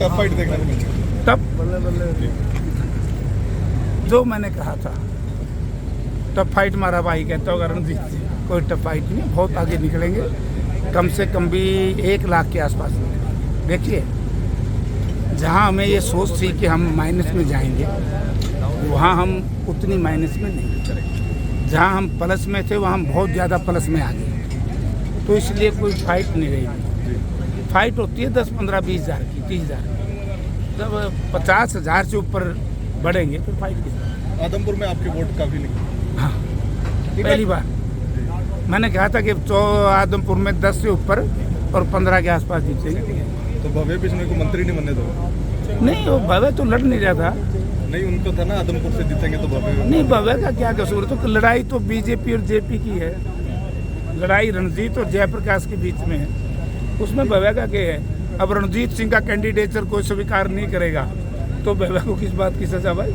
Tough fight देखने को मिली। तब जो मैंने कहा था टफ फाइट मारा भाई कहता होगा रणजीत सिंह, कोई टफ फाइट नहीं, बहुत आगे निकलेंगे। कम से कम भी 1 लाख के आसपास निकलेंगे। देखिए, जहां हमें ये सोच थी कि हम माइनस में जाएंगे, वहां हम उतनी माइनस में नहीं। जहां हम प्लस में थे वहां हम बहुत ज़्यादा प्लस में आ गए। तो इसलिए कोई फाइट नहीं रही। फाइट होती है 10, 15, 20 हज़ार की, 30 हज़ार की। जब 50,000 से ऊपर बढ़ेंगे तो फाइट की। आदमपुर में आपके वोट काफी निकले। हाँ, पहली बार मैंने कहा था कि आदमपुर में 10 से ऊपर और 15 के आसपास जीतेंगे। तो भव्य बिश्नोई को मंत्री नहीं बनने दो। नहीं, वो भव्य तो लड़ नहीं रहा था। नहीं, उनको था ना आदमपुर से जीतेंगे तो भव्य। नहीं, भव्य का क्या कसूर? तो लड़ाई तो बीजेपी और जेपी की है। लड़ाई रणजीत और जयप्रकाश के बीच में है, उसमें भव्य का क्या है? अब रणजीत सिंह का कैंडिडेचर कोई स्वीकार नहीं करेगा तो भव्य को किस बात की सजा भाई?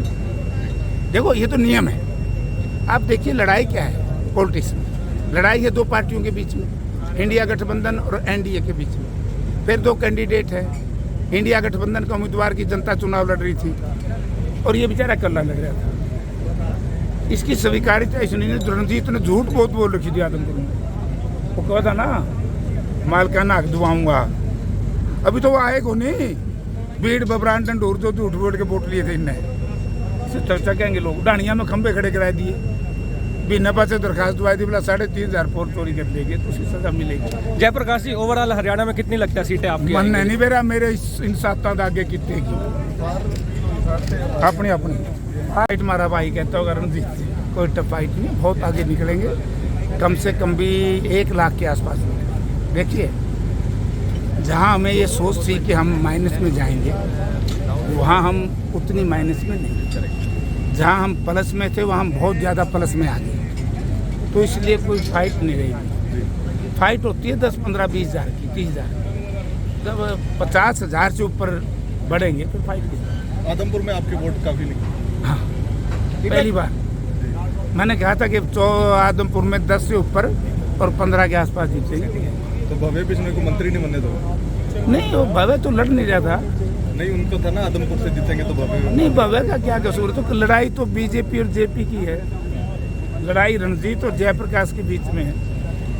देखो, ये तो नियम है। आप देखिए, लड़ाई क्या है पॉलिटिक्स में? लड़ाई है 2 पार्टियों के बीच में, इंडिया गठबंधन और एनडीए के बीच में। फिर 2 कैंडिडेट है। इंडिया गठबंधन का उम्मीदवार की जनता चुनाव लड़ रही थी और ये बेचारा कल्ला लग रहा था। इसकी स्वीकार्यता इसने रणजीत ने झूठ बहुत बोल रखी थी आदमपुर में। वो कहा था ना, मालकाना हक दुआऊंगा। अभी तो वो आएगा नहीं। भीड़ बबरान डंडोर जो झूठ बोल के वोट लिए थे इनने, चर्चा कहेंगे लोग। डाणिया में खंबे खड़े करा दिए, बिना पासे दरखास्त दवाई दी, बोला 3,500 वोट चोरी कर लेंगे तो उसकी सजा मिलेगी। जयप्रकाश जी, ओवरऑल हरियाणा में कितनी लगता है सीटें आपकी? मन नहीं मेरा, मेरे इन 7 आगे कितने की अपनी अपनी फाइट मारा भाई कहता होगा रणजीत सिंह, कोई टफ फाइट नहीं, बहुत आगे निकलेंगे। कम से कम भी 1 लाख के आसपास निकलेंगे। देखिए, जहां हमें ये सोच थी कि हम माइनस में जाएंगे, वहां हम उतनी माइनस में नहीं। जहां हम प्लस में थे वहां हम बहुत ज़्यादा प्लस में आ गए। तो इसलिए कोई फाइट नहीं रही। फाइट होती है 10, 15, 20 हज़ार की, 30 हज़ार की। जब 50,000 से ऊपर बढ़ेंगे तो फाइट की। आदमपुर में आपके वोट काफी निकले। हाँ, पहली बार मैंने कहा था कि आदमपुर में 10 से ऊपर और 15 के आसपास जीतेंगे। तो भव्य बिश्नोई को मंत्री नहीं बनने दो। नहीं, वो भव्य तो लड़ नहीं रहा था। नहीं, उनको था ना आदमपुर से जीतेंगे तो भव्य। नहीं, भव्य का क्या कसूर? तो लड़ाई तो बीजेपी और जेपी की है। लड़ाई रणजीत और जयप्रकाश के बीच में है,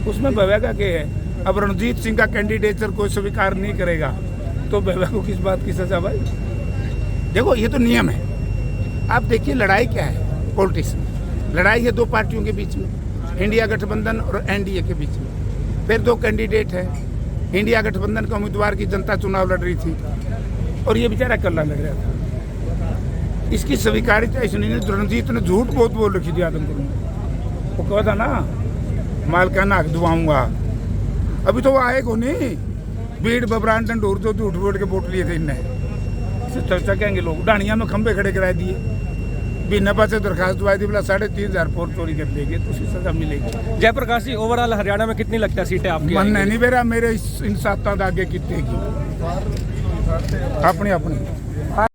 उसमें भव्य का क्या है? अब रणजीत सिंह का कैंडिडेचर कोई स्वीकार नहीं करेगा तो भव्य को किस बात की सजा भाई? देखो, ये तो नियम है। आप देखिए, लड़ाई क्या है पॉलिटिक्स में? लड़ाई है 2 पार्टियों के बीच में, इंडिया गठबंधन और एनडीए के बीच में। फिर 2 कैंडिडेट है। इंडिया गठबंधन का उम्मीदवार की जनता चुनाव लड़ रही थी और ये बेचारा कल्ला लग रहा था। इसकी स्वीकार्यता इसने रणजीत ने झूठ बहुत बोल रखी थी आदमपुर में। वो कहा था ना, मालकाना हक दुआऊंगा। अभी तो वो आएगा नहीं। भीड़ बबरान डंडोर जो झूठ बोल के वोट लिए थे इनने, चर्चा कहेंगे लोग। डाणिया में खंबे खड़े करा दिए, बिना पासे दरखास्त दवाई दी, बोला 3,500 वोट चोरी कर लेंगे तो उसकी सजा मिलेगी। जयप्रकाश जी, ओवरऑल हरियाणा में कितनी लगता है सीटें आपकी? मन नहीं मेरा, मेरे इन 7 आगे कितने की अपनी अपनी